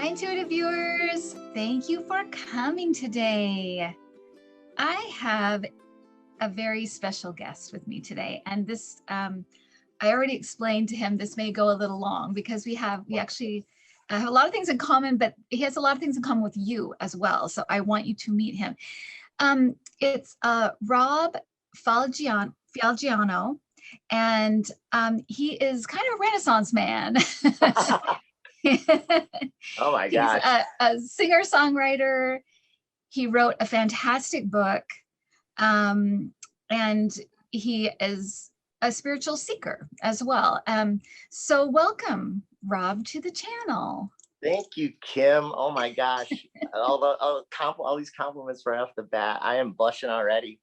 Hi, Intuitive viewers. Thank you for coming today. I have a very special guest with me today, and this I already explained to him this may go a little long because we actually have a lot of things in common, but he has a lot of things in common with you as well. So I want you to meet him. It's Rob Falgiano, and he is kind of a Renaissance man. Oh my He's gosh. a singer-songwriter. He wrote a fantastic book, and he is a spiritual seeker as well. So welcome, Rob, to the channel. Thank you, Kim. Oh my gosh. All these compliments right off the bat. I am blushing already.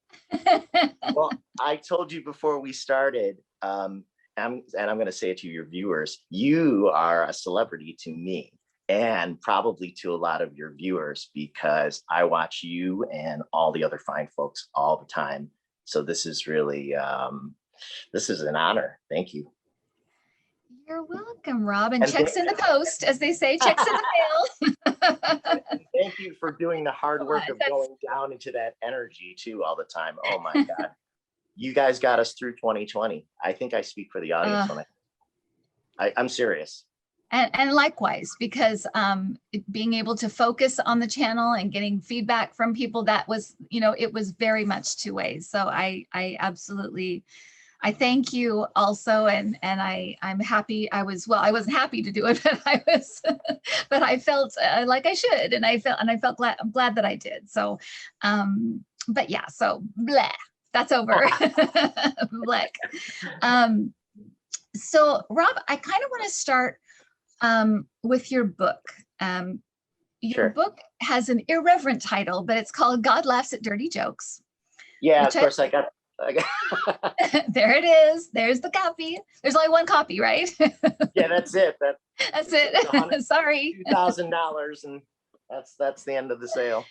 Well, I told you before we started, and I'm going to say it to your viewers, you are a celebrity to me and probably to a lot of your viewers because I watch you and all the other fine folks all the time. So this is really, this is an honor. Thank you. You're welcome, Rob. And checks in the post, as they say, checks in the mail. And thank you for doing the hard work of going down into that energy too all the time. Oh my God. You guys got us through 2020. I think I speak for the audience when I'm serious. And likewise, because being able to focus on the channel and getting feedback from people, that was, it was very much two ways. So I absolutely, I thank you also, and I'm happy. I wasn't happy to do it, but I felt like I should, and I felt glad. I'm glad that I did. So, but yeah. So blah, that's over. Black. So Rob, I kind of want to start with your book. Your book has an irreverent title, but it's called God Laughs at Dirty Jokes. Yeah, of course I got There it is. There's the copy. There's only one copy, right? Yeah, that's it. That's it. Sorry. $2,000, and that's the end of the sale.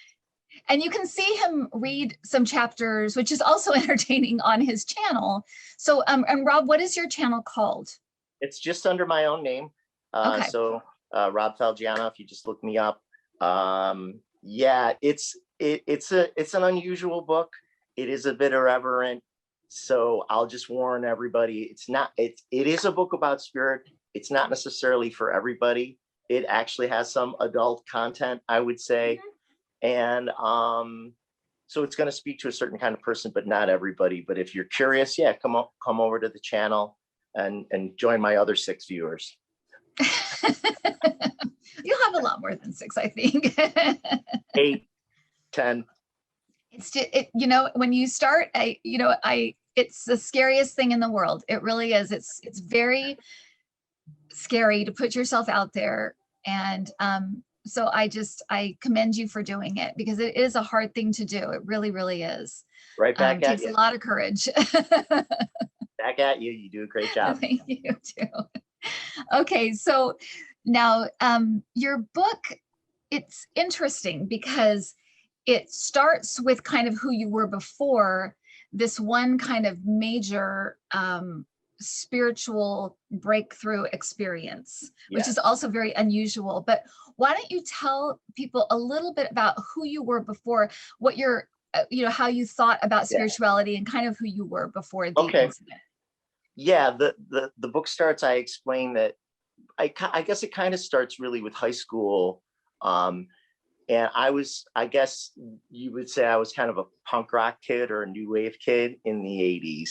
And you can see him read some chapters, which is also entertaining, on his channel. So, and Rob, what is your channel called? It's just under my own name. Okay. So Rob Falgiano, if you just look me up. Yeah, it's an unusual book. It is a bit irreverent. So I'll just warn everybody, it is a book about spirit. It's not necessarily for everybody. It actually has some adult content, I would say. And so it's going to speak to a certain kind of person, but not everybody. But if you're curious, yeah, come over to the channel and join my other 6 viewers. You'll have a lot more than 6, I think. 8, 10. It's just, when you start, it's the scariest thing in the world. It really is. It's very scary to put yourself out there. And so I commend you for doing it, because it is a hard thing to do. It really, really is. Right back at you. It takes a lot of courage. Back at you. You do a great job. Thank you too. Okay, so now your book, it's interesting because it starts with kind of who you were before this one kind of major spiritual breakthrough experience, which is also very unusual. But why don't you tell people a little bit about who you were before, what your, how you thought about spirituality, and kind of who you were before the incident. Yeah, the book starts, I explain that I guess it kind of starts really with high school. And I guess you would say I was kind of a punk rock kid or a new wave kid in the 80s.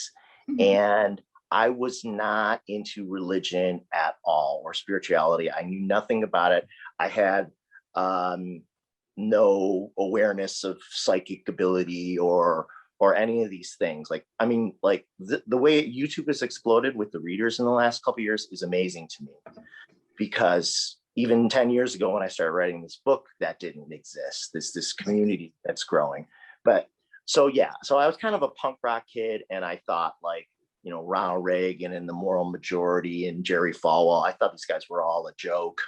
And I was not into religion at all, or spirituality. I knew nothing about it. I had no awareness of psychic ability or any of these things. Like, I mean, like the way YouTube has exploded with the readers in the last couple of years is amazing to me, because even 10 years ago when I started writing this book, that didn't exist. This community that's growing. But so I was kind of a punk rock kid, and I thought, like, Ronald Reagan and the Moral Majority and Jerry Falwell, I thought these guys were all a joke.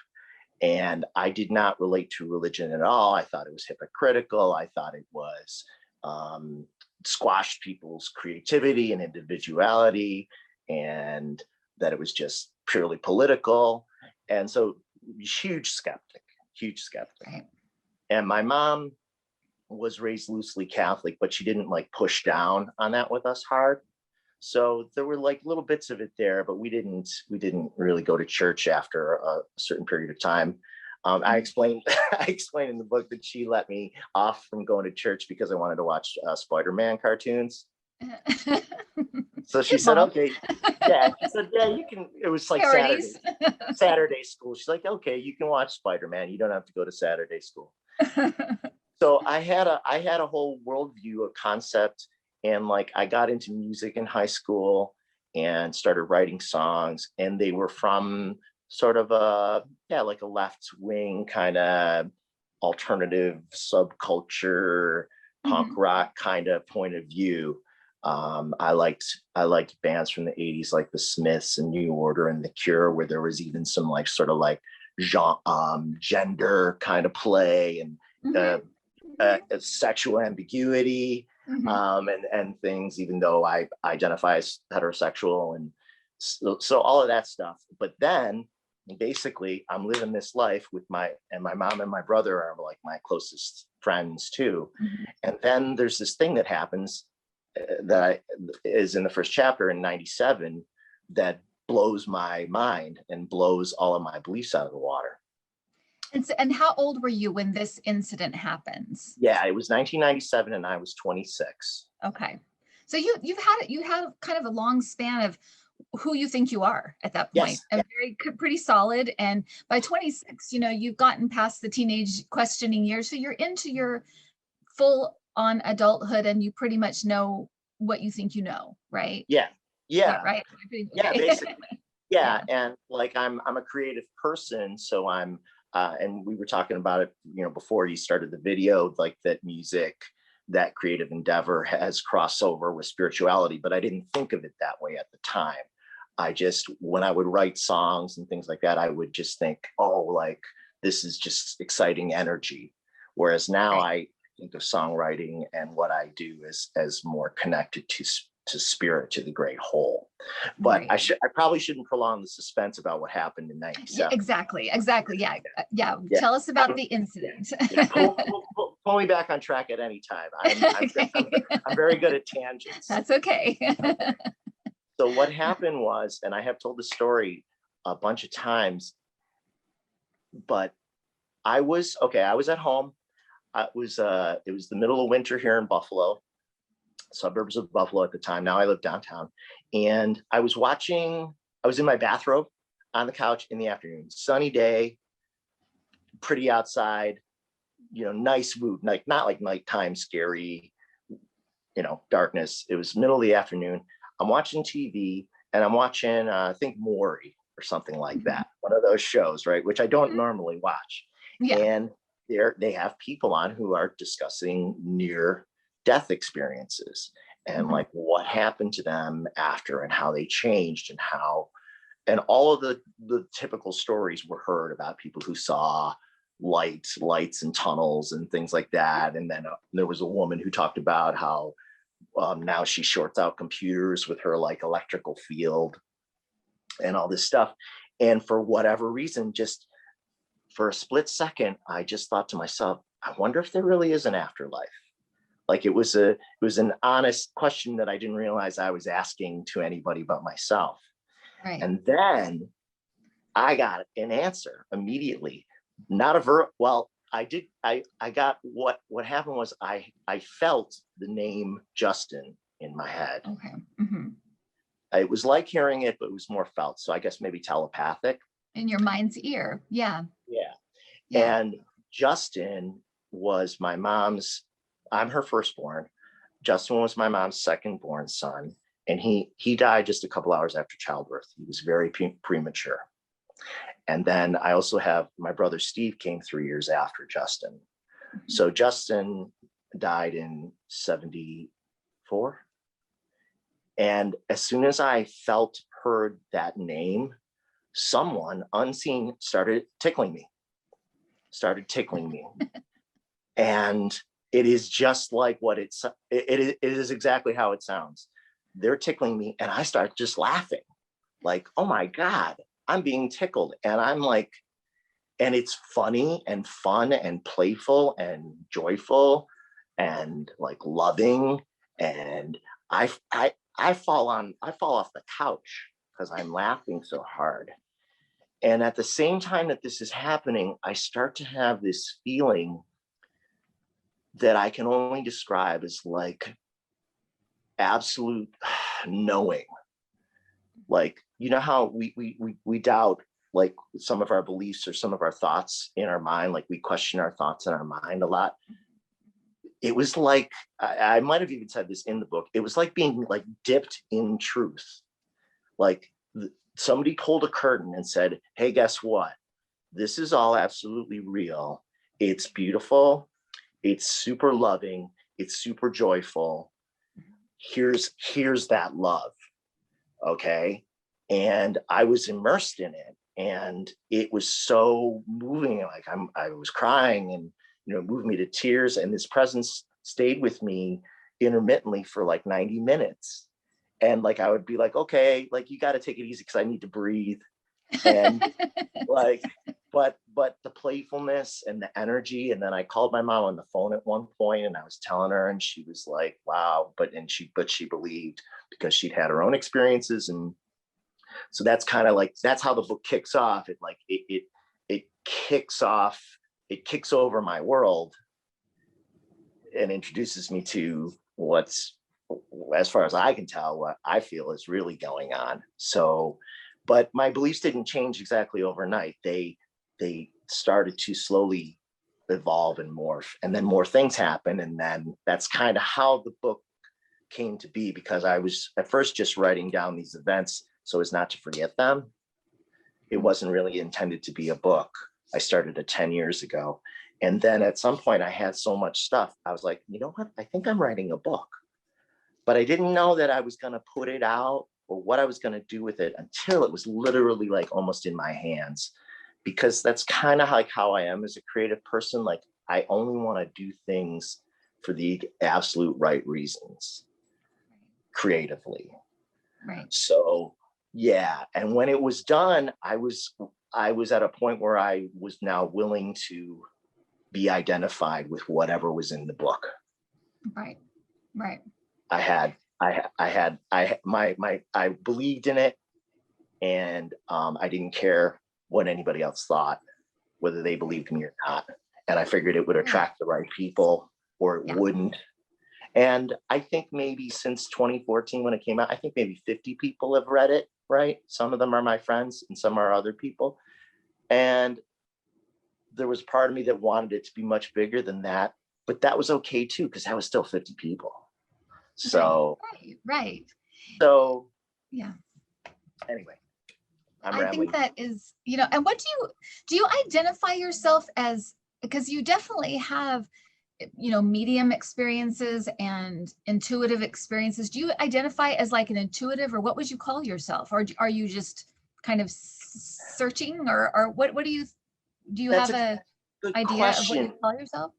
And I did not relate to religion at all. I thought it was hypocritical. I thought it was squashed people's creativity and individuality, and that it was just purely political. And so huge skeptic, huge skeptic. Right. And my mom was raised loosely Catholic, but she didn't like push down on that with us hard. So there were like little bits of it there, but we didn't really go to church after a certain period of time. I explained in the book that she let me off from going to church because I wanted to watch Spider-Man cartoons. So she said, okay, yeah, she said, yeah, you can. It was like Saturday school. She's like, okay, you can watch Spider-Man. You don't have to go to Saturday school. So I had a whole worldview, a concept, and like I got into music in high school and started writing songs, and they were from sort of like a left wing kind of alternative subculture, punk rock kind of point of view. I liked bands from the 80s like the Smiths and New Order and The Cure, where there was even some like sort of like gender kind of play and sexual ambiguity and things, even though I identify as heterosexual, and so all of that stuff. But then basically I'm living this life with my mom and my brother are like my closest friends too. And then there's this thing that happens that is in the first chapter in 97 that blows my mind and blows all of my beliefs out of the water. And how old were you when this incident happens? Yeah, it was 1997 and I was 26. Okay. So you have kind of a long span of who you think you are at that point. Yes. And pretty solid. And by 26, you've gotten past the teenage questioning years. So you're into your full on adulthood and you pretty much know what you think you know, right? Yeah. Right. Okay. Yeah, basically. Yeah. And like I'm a creative person, so I'm and we were talking about it, before you started the video, like that music, that creative endeavor has crossover with spirituality, but I didn't think of it that way at the time. When I would write songs and things like that, I would just think, oh, like this is just exciting energy. Whereas now I think of songwriting and what I do as more connected to spirit, to the great whole. But I probably shouldn't prolong the suspense about what happened in 97. Yeah, exactly. Yeah. Tell us about the incident. Pull me back on track at any time. I'm very good at tangents. That's okay. So what happened was, and I have told the story a bunch of times, but I was at home. It was the middle of winter here in Buffalo, suburbs of Buffalo at the time. Now I live downtown, and I was in my bathrobe on the couch in the afternoon, sunny day, pretty outside, nice mood, like not like nighttime scary, darkness. It was middle of the afternoon. I'm watching TV and I'm watching, I think Maury or something like that. One of those shows, right? Which I don't normally watch. Yeah. And they have people on who are discussing near death experiences and like what happened to them after and how they changed and all of the typical stories were heard about people who saw lights and tunnels and things like that. And then there was a woman who talked about how now she shorts out computers with her like electrical field and all this stuff. And for whatever reason, just for a split second, I just thought to myself, I wonder if there really is an afterlife. Like it was an honest question that I didn't realize I was asking to anybody but myself. Right. And then I got an answer immediately. Not a I got what happened was I felt the name Justin in my head. Okay. It was like hearing it, but it was more felt. So I guess maybe telepathic. In your mind's ear. Yeah. And Justin was my mom's, I'm her firstborn. Justin was my mom's second born son. And he died just a couple hours after childbirth. He was very premature. And then I also have my brother Steve came 3 years after Justin. So Justin died in 74. And as soon as I heard that name, someone unseen started tickling me. And it is just like what it is exactly how it sounds. They're tickling me and I start just laughing like, oh my God, I'm being tickled. And I'm like, and it's funny and fun and playful and joyful and like loving. And I fall off the couch because I'm laughing so hard. And at the same time that this is happening, I start to have this feeling that I can only describe as like absolute knowing. Like, you know how we doubt like some of our beliefs or some of our thoughts in our mind, like we question our thoughts in our mind a lot. It was like, I might have even said this in the book, it was like being like dipped in truth. Like somebody pulled a curtain and said, hey, guess what? This is all absolutely real. It's beautiful. It's super loving. It's super joyful. Here's that love. Okay. And I was immersed in it. And it was so moving. Like I was crying and, you know, moved me to tears. And this presence stayed with me intermittently for like 90 minutes. And like, I would be like, okay, like you got to take it easy because I need to breathe. And like, but the playfulness and the energy. And then I called my mom on the phone at one point and I was telling her, and she was like, wow, but she believed because she'd had her own experiences. And so that's kind of like, that's how the book kicks off. It kicks off, it kicks over my world and introduces me to what's, as far as I can tell, what I feel is really going on. So, but my beliefs didn't change exactly overnight. They started to slowly evolve and morph, and then more things happen. And then that's kind of how the book came to be, because I was at first just writing down these events so as not to forget them. It wasn't really intended to be a book. I started it 10 years ago. And then at some point I had so much stuff. I was like, you know what? I think I'm writing a book, but I didn't know that I was going to put it out or what I was going to do with it until it was literally like almost in my hands, because that's kind of like how I am as a creative person. Like I only want to do things for the absolute right reasons creatively. Right. So yeah. And when it was done, I was at a point where I was now willing to be identified with whatever was in the book. Right. Right. I believed in it, and I didn't care what anybody else thought, whether they believed me or not. And I figured it would attract the right people or it wouldn't. And I think maybe since 2014, when it came out, I think maybe 50 people have read it, right? Some of them are my friends and some are other people. And there was part of me that wanted it to be much bigger than that, but that was okay too, because that was still 50 people. So, right. So yeah. Anyway, I think that is, you know, and what do you identify yourself as, because you definitely have, you know, medium experiences and intuitive experiences. Do you identify as like an intuitive, or what would you call yourself? Or are you just kind of searching, or what do you have a idea question of what you call yourself?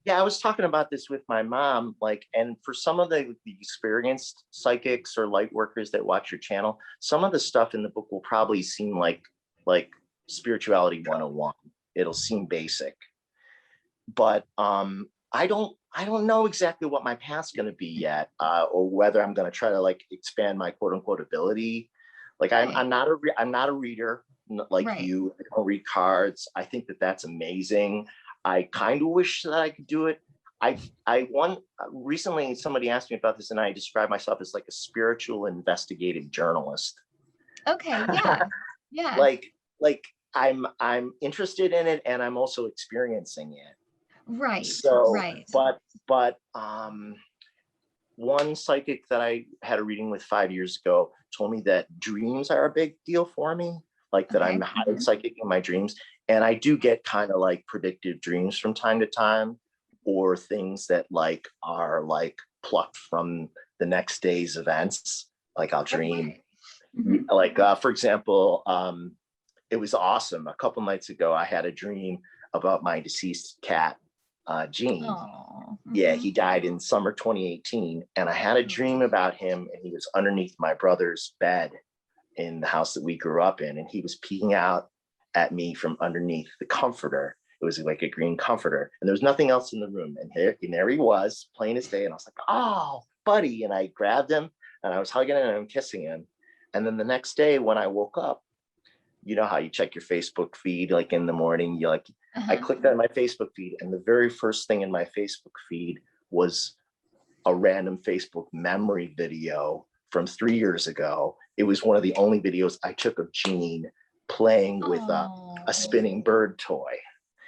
Yeah, I was talking about this with my mom, like, and for some of the experienced psychics or light workers that watch your channel, some of the stuff in the book will probably seem like spirituality 101. It'll seem basic, but I don't know exactly what my path's going to be yet, or whether I'm going to try to like expand my quote unquote ability. Like I'm not a reader like you. I don't read cards. I think that that's amazing. I kind of wish that I could do it. Recently somebody asked me about this, and I described myself as like a spiritual investigative journalist. Okay, yeah, yeah. like I'm interested in it, and I'm also experiencing it. Right. So, right. But one psychic that I had a reading with 5 years ago told me that dreams are a big deal for me. Like that I'm highly psychic in my dreams. And I do get kind of like predictive dreams from time to time, or things that like are like plucked from the next day's events. Like I'll dream, like for example, it was awesome. A couple nights ago, I had a dream about my deceased cat, Gene. Yeah, he died in summer 2018. And I had a dream about him, and he was underneath my brother's bed in the house that we grew up in, and he was peeking out at me from underneath the comforter. It was like a green comforter, and there was nothing else in the room. And there he was, plain as day. And I was like, oh, buddy. And I grabbed him and I was hugging him and kissing him. And then the next day when I woke up, you know how you check your Facebook feed, like in the morning, you like, I clicked on my Facebook feed, and the very first thing in my Facebook feed was a random Facebook memory video from 3 years ago. It was one of the only videos I took of Gene playing with a spinning bird toy.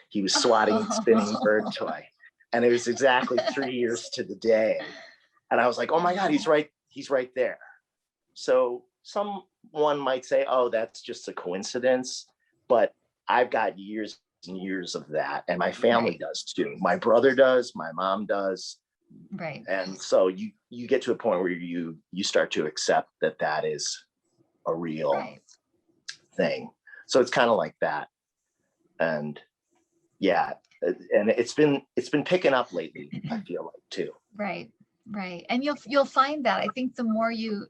He was swatting a spinning bird toy. And it was exactly 3 years to the day. And I was like, oh my God, he's right there. So someone might say, oh, that's just a coincidence. But I've got years and years of that. And my family does too. My brother does, my mom does. Right. And so you get to a point where you start to accept that that is a real thing. So it's kind of like that. And yeah, and it's been picking up lately, I feel like too. Right. And you'll find that, I think the more you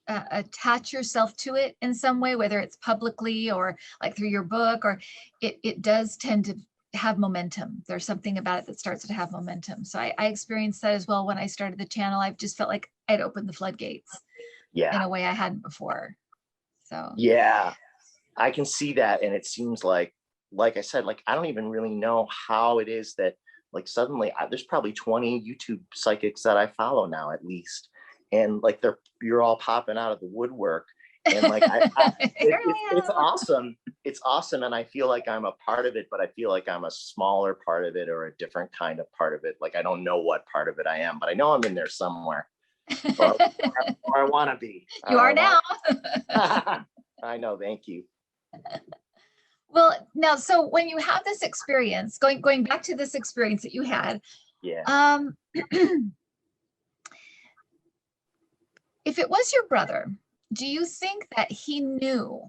attach yourself to it in some way, whether it's publicly or like through your book, or it does tend to have momentum. There's something about it that starts to have momentum. So I experienced that as well when I started the channel. I've just felt like I'd opened the floodgates in a way I hadn't before. So yeah, I can see that. And it seems like I said, like, I don't even really know how it is that like suddenly there's probably 20 YouTube psychics that I follow now at least. And like you're all popping out of the woodwork. And like it's awesome. It's awesome. And I feel like I'm a part of it, but I feel like I'm a smaller part of it or a different kind of part of it. Like I don't know what part of it I am, but I know I'm in there somewhere. or I want to be. You are now. I know. Thank you. Well, now, so when you have this experience, going back to this experience that you had, if it was your brother, do you think that he knew,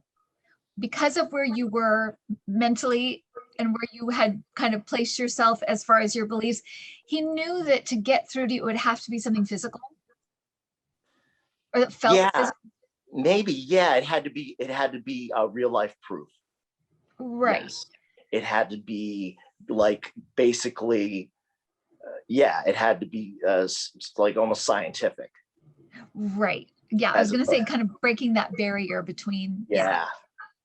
because of where you were mentally and where you had kind of placed yourself as far as your beliefs, he knew that to get through to you, it would have to be something physical? Or that felt physical? Maybe. Yeah, it had to be a real life proof. Right. Yes. It had to be like basically, it had to be like almost scientific. Right. Yeah, I was going to say kind of breaking that barrier between.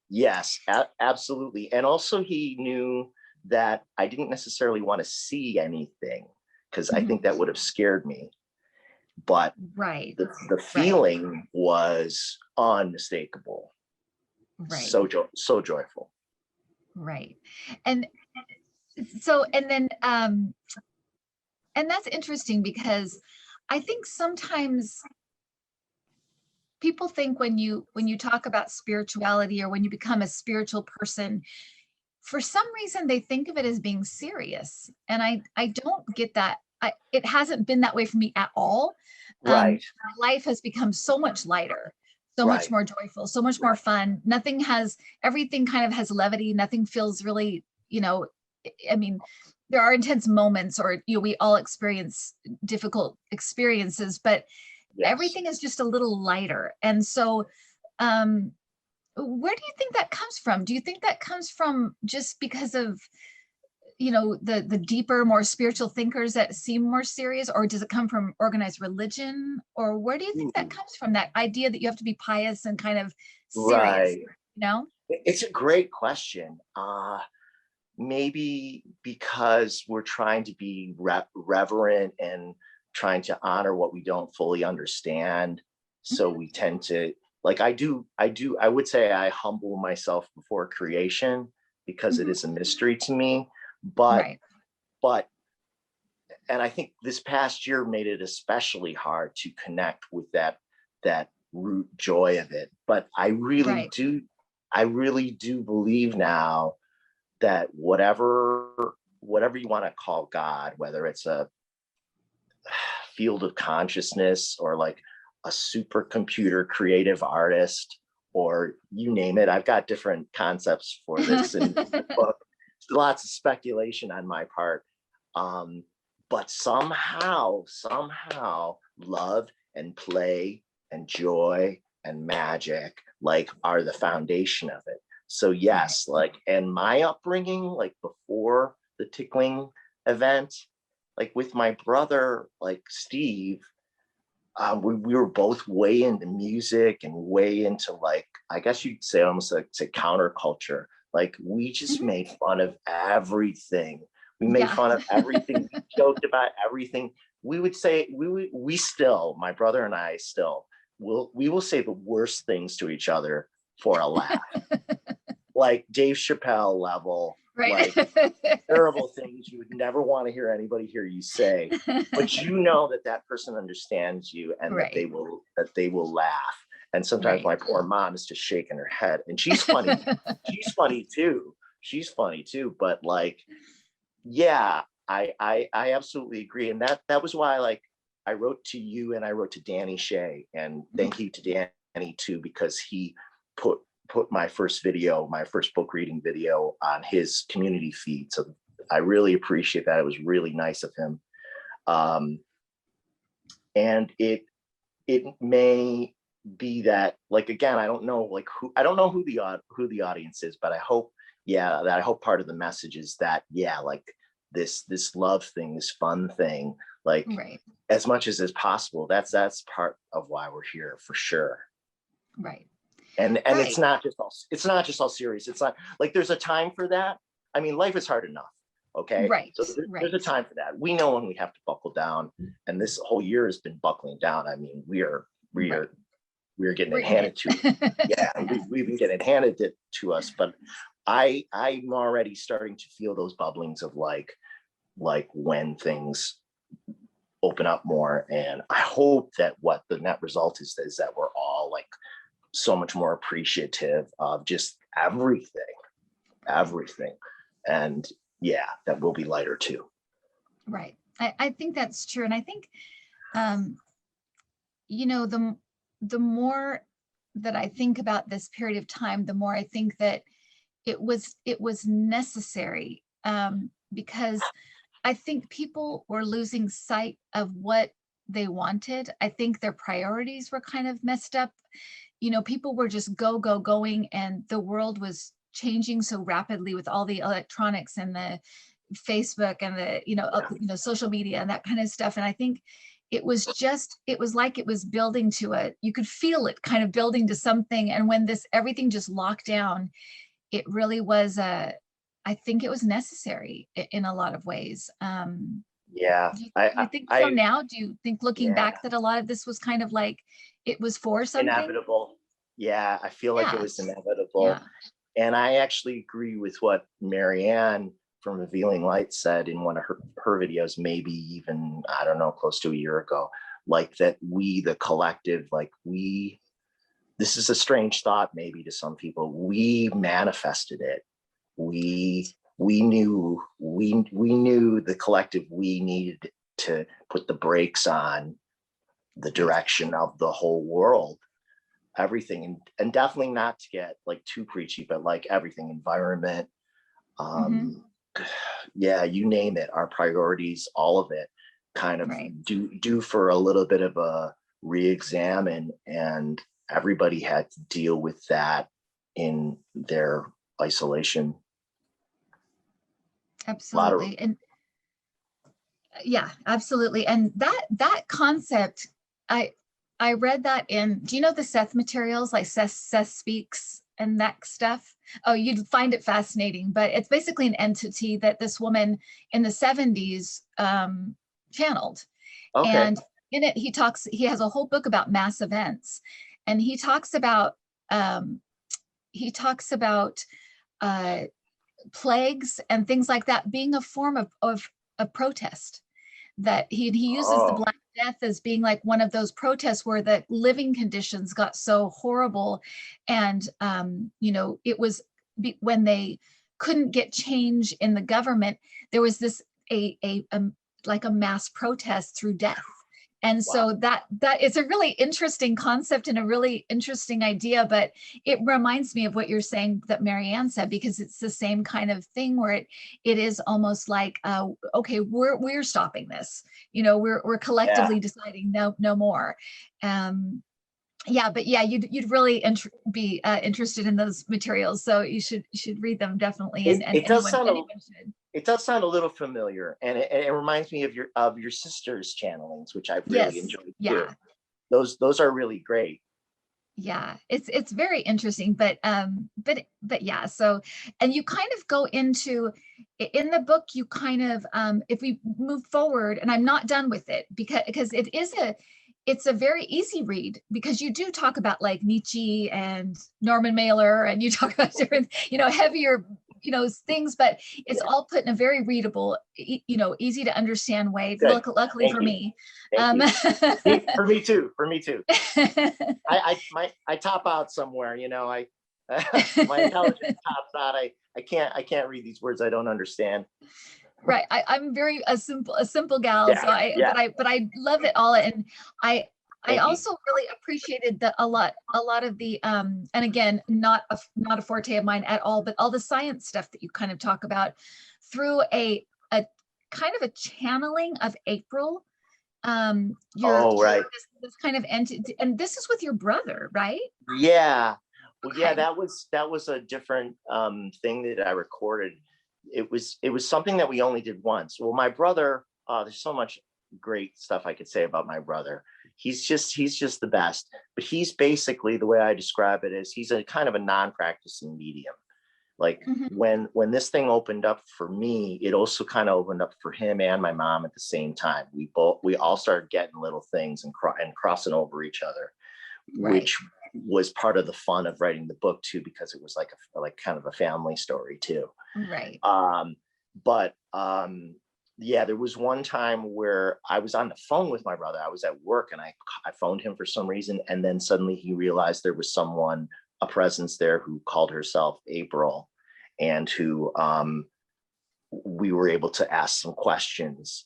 Yes, absolutely. And also he knew that I didn't necessarily want to see anything because I think that would have scared me. But the feeling was unmistakable. Right. So joyful. Right. And so, and then, and that's interesting because I think sometimes people think when you talk about spirituality or when you become a spiritual person, for some reason they think of it as being serious. And I don't get that. It hasn't been that way for me at all. Right. My life has become so much lighter, so much more joyful, so much more fun. Everything kind of has levity. Nothing feels really, I mean, there are intense moments or, we all experience difficult experiences, but everything is just a little lighter. And so, where do you think that comes from? Do you think that comes from just because of, the deeper, more spiritual thinkers that seem more serious, or does it come from organized religion? Or where do you think that comes from, that idea that you have to be pious and kind of serious? It's a great question. Maybe because we're trying to be reverent and trying to honor what we don't fully understand. So we tend to, like, I would say I humble myself before creation because it is a mystery to me. But and I think this past year made it especially hard to connect with that root joy of it. But I really do believe now that whatever you want to call God, whether it's a field of consciousness or like a supercomputer creative artist, or you name it, I've got different concepts for this in the book. Lots of speculation on my part. But somehow love and play and joy and magic like are the foundation of it. So yes, like, and my upbringing, like before the tickling event, like with my brother, like Steve, we were both way into music and way into, like, I guess you'd say almost like say counterculture. Like we just Mhm. made fun of everything. We made Yeah. fun of everything. We joked about everything. We would say we still, my brother and I still we will say the worst things to each other for a laugh, like Dave Chappelle level, Right. like terrible things you would never want to hear anybody hear you say, but you know that that person understands you and Right. that they will laugh. And sometimes Right. my poor mom is just shaking her head, and she's funny. She's funny too. She's funny too. But like, yeah, I absolutely agree. And that was why, like, I wrote to you and I wrote to Danny Shea, and thank you to Danny too, because he put my first video, my first book reading video, on his community feed. So I really appreciate that. It was really nice of him. And it may be that, like, again, I don't know, like, I don't know who the audience is, but I hope, yeah, that I hope part of the message is that, yeah, like this love thing, this fun thing, like, Right. as much as is possible, that's part of why we're here for sure. Right. And Right. it's not just all serious. It's not like there's a time for that. I mean, life is hard enough. Okay. Right. So there's a time for that. We know when we have to buckle down, and this whole year has been buckling down. I mean, we are getting it handed to us. Yeah, we've been getting handed it to us. But I'm already starting to feel those bubblings of like when things open up more. And I hope that what the net result is that we're all like so much more appreciative of just everything. And yeah, that will be lighter too. Right. I think that's true. And I think, you know, the more that I think about this period of time, the more I think that it was necessary, because I think people were losing sight of what they wanted. I think their priorities were kind of messed up. You know, people were just going, and the world was changing so rapidly with all the electronics and the Facebook and the, social media and that kind of stuff. And I think it was like it was building to you could feel it kind of building to something. And when everything just locked down, it really was I think it was necessary in a lot of ways. Yeah, Do you think so now? Do you think, looking yeah, back, that a lot of this was kind of like it was for something? inevitable. Yeah, I feel like it Yeah. was inevitable. Yeah. And I actually agree with what Marianne from Revealing Light said in one of her videos, maybe even, I don't know, close to a year ago, like that we, the collective, like this is a strange thought maybe to some people, we manifested it. We knew the collective, we needed to put the brakes on the direction of the whole world, everything, and definitely not to get like too preachy, but like everything, environment, yeah, you name it, our priorities, all of it, kind of Right. do for a little bit of a re-examine, and everybody had to deal with that in their isolation. Absolutely. And yeah, absolutely. And that concept, I read that in, do you know the Seth materials, like Seth Speaks and that stuff? Oh, you'd find it fascinating, but it's basically an entity that this woman in the 70s channeled. Okay. And in it, he has a whole book about mass events. And he talks about plagues and things like that being a form of protest. That he uses the Black Death as being like one of those protests where the living conditions got so horrible, and it was when they couldn't get change in the government, there was this like a mass protest through death. And so that is a really interesting concept and a really interesting idea, but it reminds me of what you're saying that Marianne said, because it's the same kind of thing where it is almost like, okay, we're stopping this, we're collectively deciding no more. Yeah, but yeah, you'd really be interested in those materials, so you should read them definitely, and It does anyone should. it does sound a little familiar, and it reminds me of your sister's channelings, which I've really Yes, enjoyed too. yeah, Those are really great. yeah, it's very interesting, but yeah, so, and you kind of go into in the book, you kind of if we move forward, and I'm not done with it because it's a very easy read, because you do talk about like Nietzsche and Norman Mailer, and you talk about different, heavier, things, but it's all put in a very readable, easy to understand way. Good. Luckily Thank for you. me. Thank Um, you. For me too. For me too. I top out somewhere, I my intelligence tops out. I can't read these words I don't understand. Right. I'm very a simple gal. Yeah. So Yeah. but I love it all. And I Thank you. also really appreciated a lot of the and again, not a forte of mine at all, but all the science stuff that you kind of talk about through a kind of a channeling of April. Oh, right. This kind of entity, and this is with your brother, right? Yeah. Well, yeah, Okay. that was a different thing that I recorded. It was something that we only did once. Well, my brother, there's so much great stuff I could say about my brother. He's just the best. But he's basically, the way I describe it is, he's a kind of a non-practicing medium. Like Mhm. when this thing opened up for me, it also kind of opened up for him and my mom at the same time. We all started getting little things and crossing over each other, Right. which was part of the fun of writing the book too, because it was like kind of a family story too. Right. But yeah, there was one time where I was on the phone with my brother. I was at work and I phoned him for some reason, and then suddenly he realized there was a presence there who called herself April, and who we were able to ask some questions.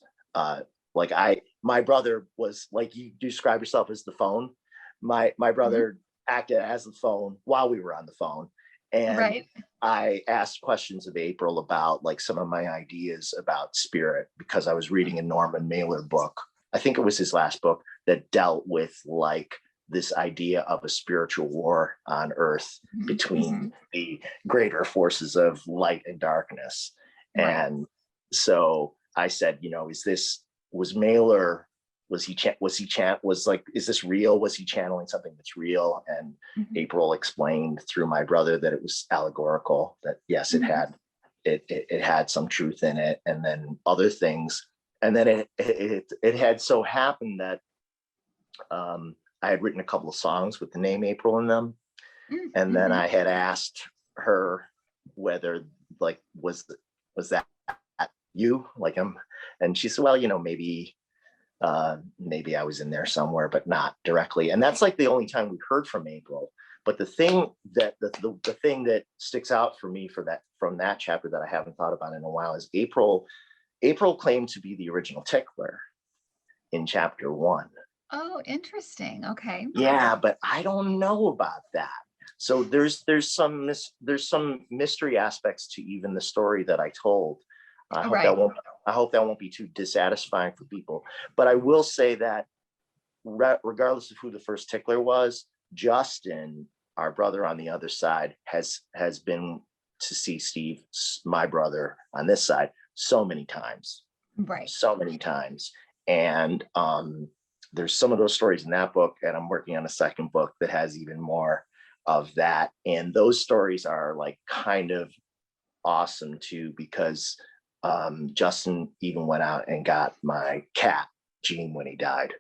Like my brother was, like you describe yourself as the phone. My Mhm. brother acted as the phone while we were on the phone, and Right. I asked questions of April about like some of my ideas about spirit, because I was reading a Norman Mailer book. I think it was his last book that dealt with like this idea of a spiritual war on Earth Mhm. between Mhm. the greater forces of light and darkness. Right. And so I said, was Mailer, was like, is this real? Was he channeling something that's real? And Mhm. April explained through my brother that it was allegorical, that yes, Mhm. it had some truth in it, and then other things. And then it had so happened that I had written a couple of songs with the name April in them. And then Mhm. I had asked her whether, like, was that you, like him? And she said, well, maybe I was in there somewhere, but not directly. And that's like the only time we heard from April. But the thing that the thing that sticks out for me from that chapter that I haven't thought about in a while is April claimed to be the original tickler in chapter 1. Oh, interesting. Okay. Yeah, but I don't know about that. So there's some mystery aspects to even the story that I told. I All hope that right. won't I hope that won't be too dissatisfying for people. But I will say that regardless of who the first tickler was, Justin, our brother on the other side, has been to see Steve, my brother on this side, so many times, Right. so many times. And there's some of those stories in that book, and I'm working on a second book that has even more of that. And those stories are like kind of awesome too, because Justin even went out and got my cat Gene when he died,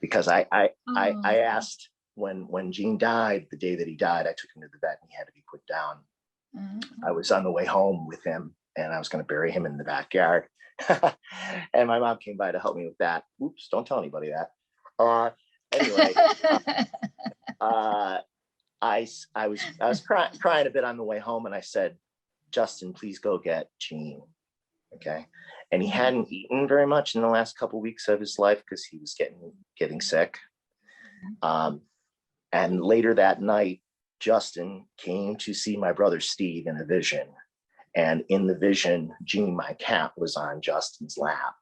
because I Oh. asked, when Gene died, the day that he died, I took him to the vet and he had to be put down. I Mhm. was on the way home with him, and I was going to bury him in the backyard. And my mom came by to help me with that. Oops, don't tell anybody that. Anyway, uh, I was crying a bit on the way home, and I said, Justin, please go get Gene. Okay. And he Mhm. hadn't eaten very much in the last couple of weeks of his life because he was getting sick. Um, and later that night, Justin came to see my brother Steve in a vision. And in the vision, Gene, my cat, was on Justin's lap,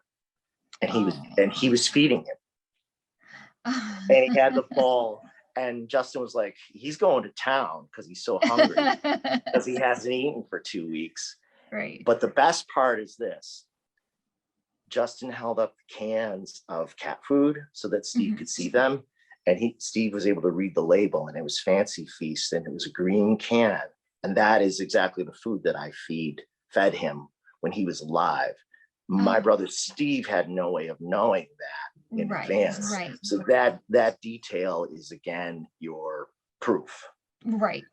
and he Oh. was feeding him, and he had the bowl, And Justin was like, he's going to town because he's so hungry because he hasn't eaten for 2 weeks. Right. But the best part is this. Justin held up cans of cat food so that Steve could see them. And Steve was able to read the label, and it was Fancy Feast, and it was a green can. And that is exactly the food that I fed him when he was alive. My brother Steve had no way of knowing that in advance. Right. So that detail is, again, your proof. Right.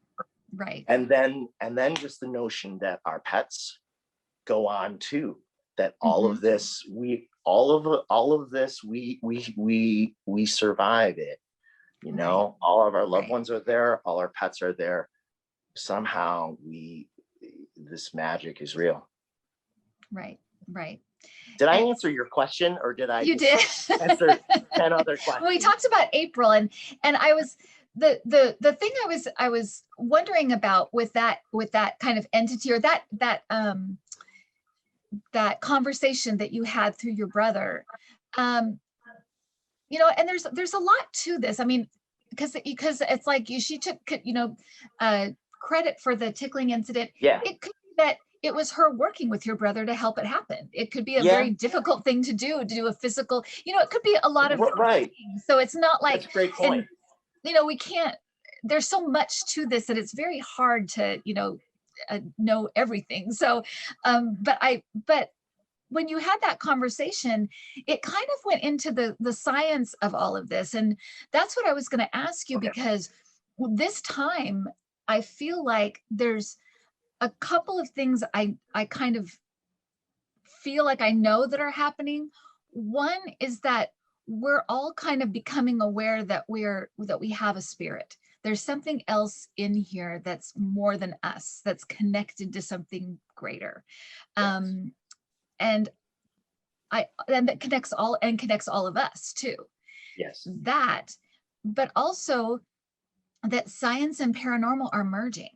And then just the notion that our pets go on too, that all of this, we survive it, you know, all of our loved ones are there, all our pets are there. Somehow this magic is real. Right. Did I answer your question, or did I? You did. Answer 10 other questions? Well, we talked about April, and I was the thing I was wondering about with that kind of entity, or that conversation that you had through your brother, you know, and there's a lot to this. I mean, because it's like she took, you know, credit for the tickling incident. Yeah. It could be that it was her working with your brother to help it happen. It could be a very difficult thing to do a physical, you know, it could be a lot of things. So it's not like, that's a great point. And, you know, we can't, there's so much to this that it's very hard to, you know everything. So, but when you had that conversation, it kind of went into the science of all of this. And that's what I was going to ask you, because this time I feel like there's a couple of things I kind of feel like I know that are happening. One is that we're all kind of becoming aware that we have a spirit. There's something else in here that's more than us, that's connected to something greater. And that connects all of us too. Yes. That, but also that science and paranormal are merging.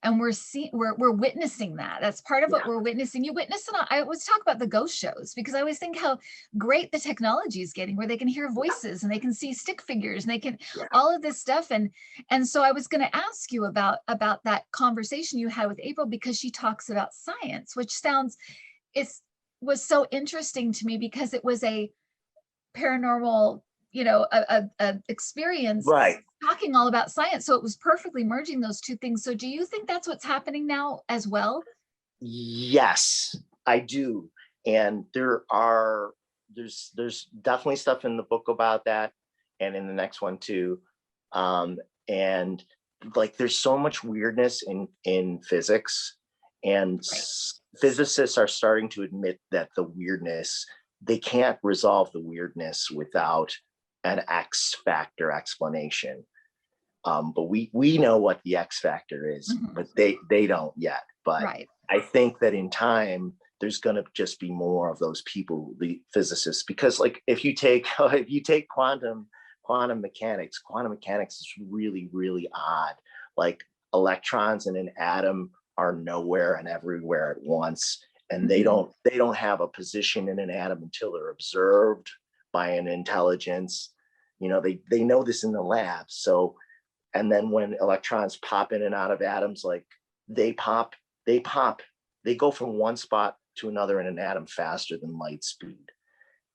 And we're witnessing that. That's part of what we're witnessing. You witness it. I always talk about the ghost shows, because I always think how great the technology is getting, where they can hear voices and they can see stick figures and they can all of this stuff. And so I was going to ask you about that conversation you had with April, because she talks about science, which was so interesting to me, because it was a paranormal, you know, a experience, talking all about science. So it was perfectly merging those two things. So do you think that's what's happening now as well? Yes, I do. And there's definitely stuff in the book about that, and in the next one too. And like, there's so much weirdness in physics, and physicists are starting to admit that the weirdness, they can't resolve the weirdness without an X factor explanation. But we know what the X factor is, but they don't yet. But I think that in time, there's going to just be more of those people, the physicists, because like if you take quantum mechanics is really, really odd. Like, electrons in an atom are nowhere and everywhere at once, and they don't have a position in an atom until they're observed by an intelligence. You know, they know this in the lab. So, and then when electrons pop in and out of atoms, like they go from one spot to another in an atom faster than light speed.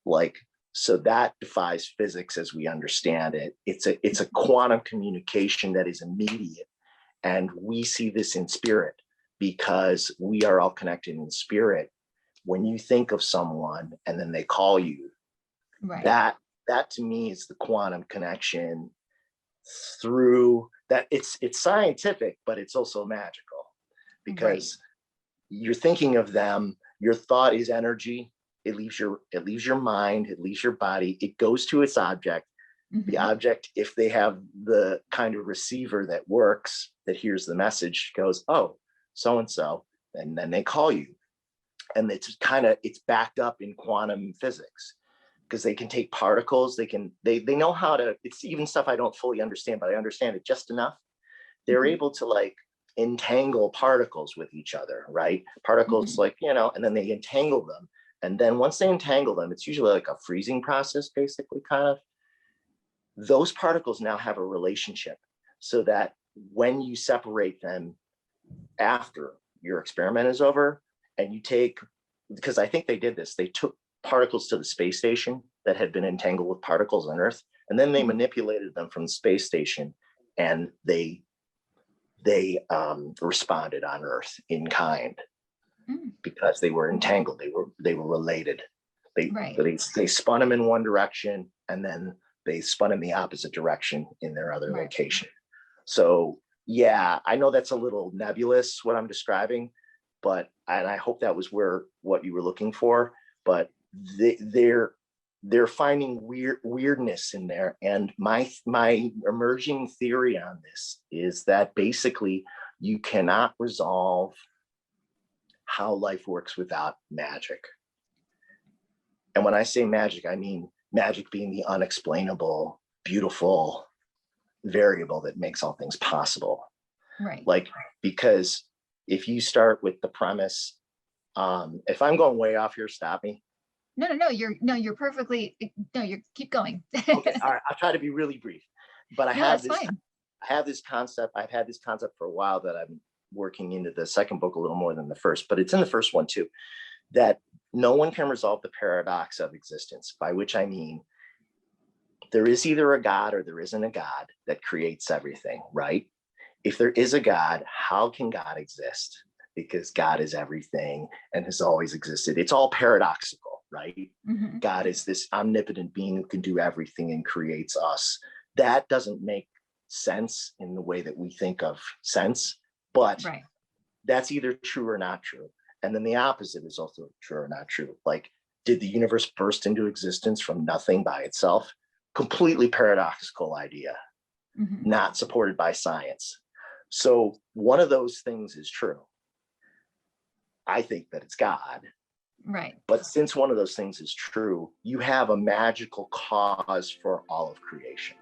Like, so that defies physics as we understand it. It's a quantum communication that is immediate. And we see this in spirit, because we are all connected in spirit. When you think of someone and then they call you, that to me is the quantum connection. Through that, it's scientific, but it's also magical, because you're thinking of them. Your thought is energy. It leaves your mind, it leaves your body, it goes to its object. The object, if they have the kind of receiver that works, that hears the message, goes, oh, so and so, and then they call you. And it's backed up in quantum physics, because they can take particles, they know how to, it's even stuff I don't fully understand, but I understand it just enough. They're able to like entangle particles with each other, right? Particles, like, you know, and then they entangle them. And then once they entangle them, it's usually like a freezing process, basically, kind of. those particles now have a relationship, so that when you separate them after your experiment is over, and you take, because I think they did this, they took particles to the space station that had been entangled with particles on Earth, and then they manipulated them from the space station, and they responded on Earth in kind because they were entangled, they were related. They spun them in one direction, and then they spun in the opposite direction in their other location. So yeah, I know that's a little nebulous what I'm describing, and I hope that was what you were looking for. But they're finding weirdness in there, and my emerging theory on this is that basically you cannot resolve how life works without magic. And when I say magic, I mean magic being the unexplainable, beautiful variable that makes all things possible. Right. Like, because if you start with the premise, if I'm going way off here, stop me. No, you're perfectly, you keep going. Okay, all right, I'll try to be really brief. But I have this concept, I've had this concept for a while that I'm working into the second book a little more than the first, but it's in the first one too, that no one can resolve the paradox of existence, by which I mean there is either a God or there isn't a God that creates everything, right? If there is a God, how can God exist? Because God is everything and has always existed. It's all paradoxical, right? God is this omnipotent being who can do everything and creates us. That doesn't make sense in the way that we think of sense, but that's either true or not true. And then the opposite is also true or not true. Like, did the universe burst into existence from nothing by itself? Completely paradoxical idea, not supported by science. So one of those things is true. I think that it's God. Right. But since one of those things is true, you have a magical cause for all of creation.